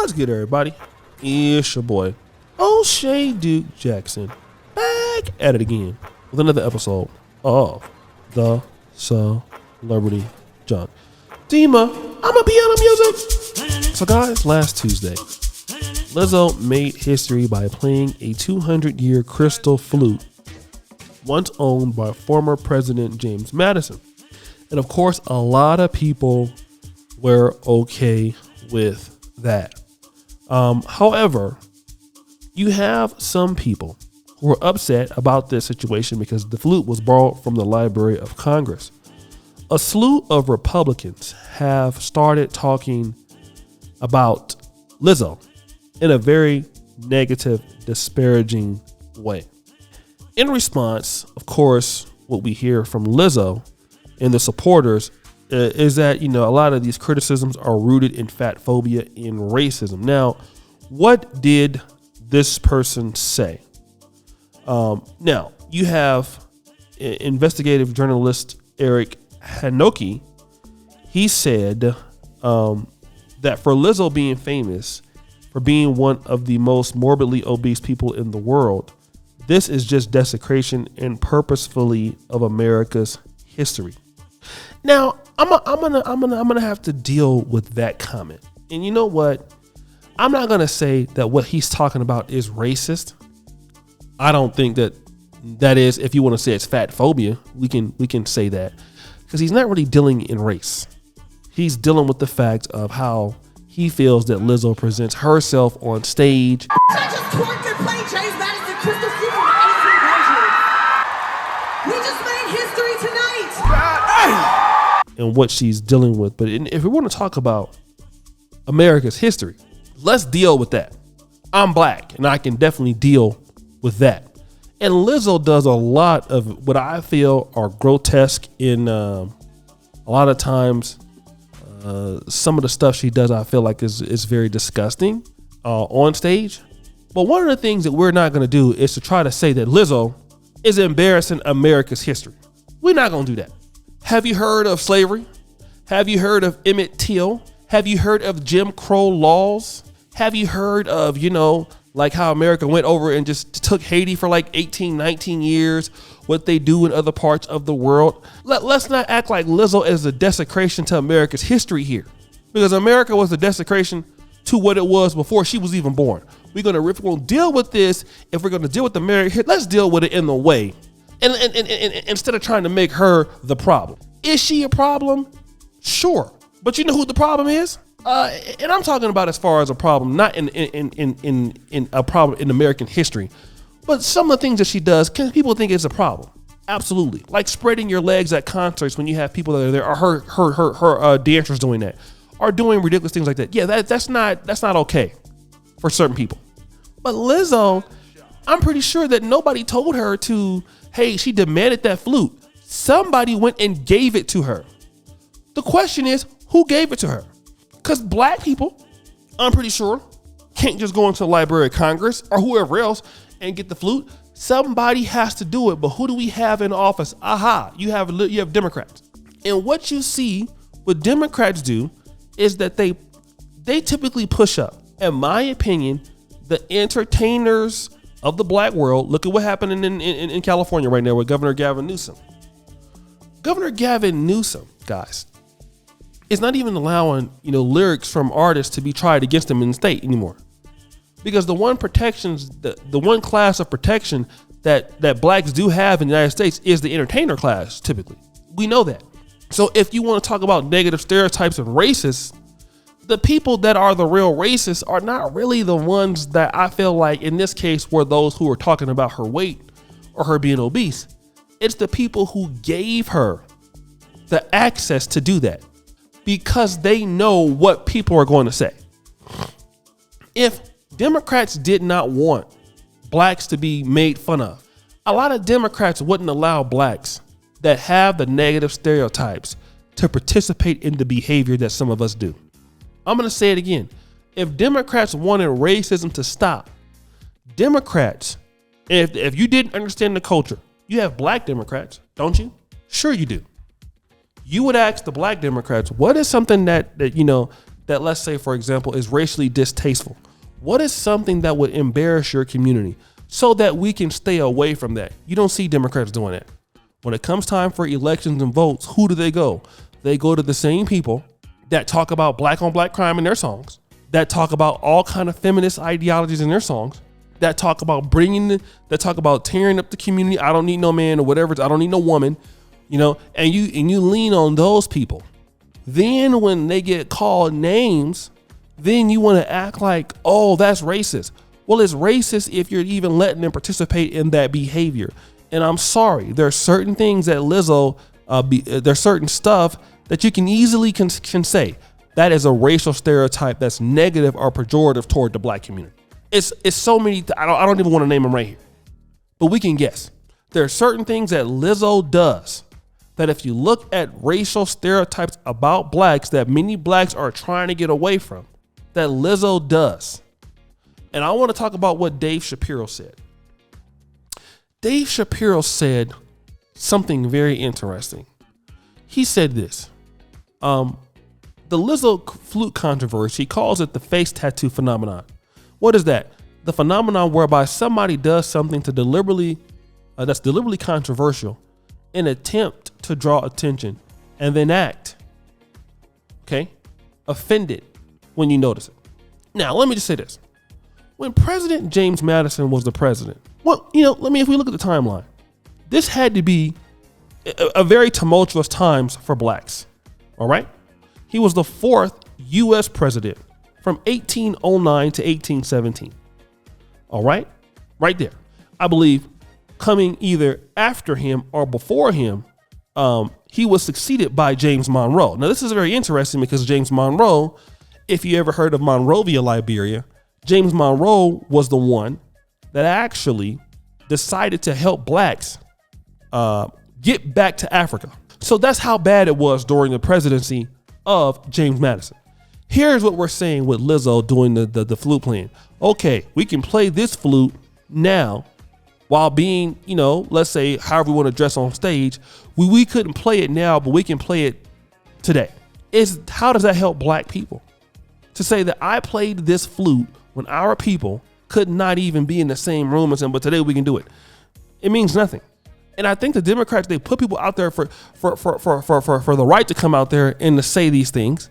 What's good, everybody? It's your boy, O'Shea Duke Jackson, back at it again with another episode of the Celebrity Junk. Dima, I'm a piano music. So guys, last Tuesday, Lizzo made history by playing a 200-year crystal flute once owned by former President James Madison. And of course, a lot of people were okay with that. However, you have some people who are upset about this situation because the flute was borrowed from the Library of Congress. A slew of Republicans have started talking about Lizzo in a very negative, disparaging way. In response, of course, what we hear from Lizzo and the supporters is that, a lot of these criticisms are rooted in fat phobia and racism. Now, what did this person say? Now, you have investigative journalist Eric Hanoki. He said that for Lizzo being famous for being one of the most morbidly obese people in the world, this is just desecration and purposefully of America's history. Now, I'm gonna have to deal with that comment. And you know what? I'm not gonna say that what he's talking about is racist. I don't think that is. If you want to say it's fat phobia, we can say that, because he's not really dealing in race. He's dealing with the fact of how he feels that Lizzo presents herself on stage. I just twerked and played James Madison Crystal Flute for the 1800s. We just made history tonight. And what she's dealing with. But if we want to talk about America's history, let's deal with that. I'm black and I can definitely deal with that. And Lizzo does a lot of what I feel are grotesque in a lot of times. Some of the stuff she does, I feel like is very disgusting on stage. But one of the things that we're not going to do is to try to say that Lizzo is embarrassing America's history. We're not going to do that. Have you heard of slavery? Have you heard of Emmett Till? Have you heard of Jim Crow laws? Have you heard of, like how America went over and just took Haiti for like 18, 19 years, what they do in other parts of the world? Let's not act like Lizzo is a desecration to America's history here, because America was a desecration to what it was before she was even born. If we're gonna deal with this, if we're gonna deal with America, let's deal with it in the way. And instead of trying to make her the problem. Is she a problem? Sure. But you know who the problem is? And I'm talking about as far as a problem, not in a problem in American history, but some of the things that she does, can people think it's a problem? Absolutely. Like spreading your legs at concerts when you have people that are there, or her dancers doing that, or doing ridiculous things like that. Yeah, that's not okay for certain people. But Lizzo, I'm pretty sure that nobody told her to, hey, she demanded that flute. Somebody went and gave it to her. The question is, who gave it to her? Because black people, I'm pretty sure, can't just go into the Library of Congress or whoever else and get the flute. Somebody has to do it. But who do we have in office? You have Democrats. And what you see what Democrats do is that they typically push up, in my opinion, the entertainers of the black world. Look at what happened in California right now with Governor Gavin Newsom. Governor Gavin Newsom, guys, is not even allowing, lyrics from artists to be tried against him in the state anymore. Because the one class of protection that blacks do have in the United States is the entertainer class, typically. We know that. So if you want to talk about negative stereotypes of racists, the people that are the real racists are not really the ones that I feel like in this case were those who were talking about her weight or her being obese. It's the people who gave her the access to do that because they know what people are going to say. If Democrats did not want blacks to be made fun of, a lot of Democrats wouldn't allow blacks that have the negative stereotypes to participate in the behavior that some of us do. I'm going to say it again. If Democrats wanted racism to stop, Democrats, if you didn't understand the culture, you have black Democrats, don't you? Sure you do. You would ask the black Democrats, what is something that that, let's say, for example, is racially distasteful? What is something that would embarrass your community so that we can stay away from that? You don't see Democrats doing that. When it comes time for elections and votes, who do they go? They go to the same people that talk about black on black crime in their songs, that talk about all kind of feminist ideologies in their songs, that talk about that talk about tearing up the community. I don't need no man or whatever. I don't need no woman, and you lean on those people. Then when they get called names, then you want to act like, oh, that's racist. Well, it's racist if you're even letting them participate in that behavior. And I'm sorry, there are certain things that Lizzo, there's certain stuff that you can easily can say that is a racial stereotype that's negative or pejorative toward the black community. It's so many. I don't even want to name them right here, but we can guess. There are certain things that Lizzo does that if you look at racial stereotypes about blacks that many blacks are trying to get away from, that Lizzo does. And I want to talk about what Dave Shapiro said. Dave Shapiro said something very interesting. He said this, the Lizzo flute controversy, he calls it the face tattoo phenomenon. What is that? The phenomenon whereby somebody does something to that's deliberately controversial in an attempt to draw attention and then act, offended when you notice it. Now, let me just say this. When President James Madison was the president, if we look at the timeline, this had to be a very tumultuous times for blacks. All right. He was the 4th U.S. president from 1809 to 1817. All right. Right there. I believe coming either after him or before him, he was succeeded by James Monroe. Now, this is very interesting because James Monroe, if you ever heard of Monrovia, Liberia, James Monroe was the one that actually decided to help blacks get back to Africa. So that's how bad it was during the presidency of James Madison. Here's what we're saying with Lizzo doing the flute playing. Okay, we can play this flute now while being, let's say, however we want to dress on stage. We couldn't play it now, but we can play it today. How does that help black people? To say that I played this flute when our people could not even be in the same room as him, but today we can do it. It means nothing. And I think the Democrats, they put people out there for the right to come out there and to say these things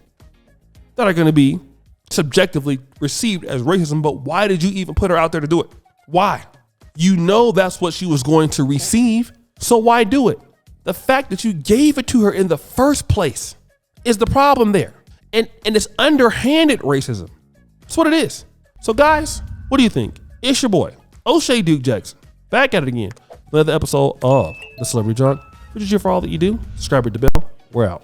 that are going to be subjectively received as racism. But why did you even put her out there to do it? Why? That's what she was going to receive. So why do it? The fact that you gave it to her in the first place is the problem there. And it's underhanded racism. That's what it is. So guys, what do you think? It's your boy, O'Shea Duke Jackson, back at it again. Another episode of The Celebrity Junk. Which is here for all that you do. Subscribe to the bell. We're out.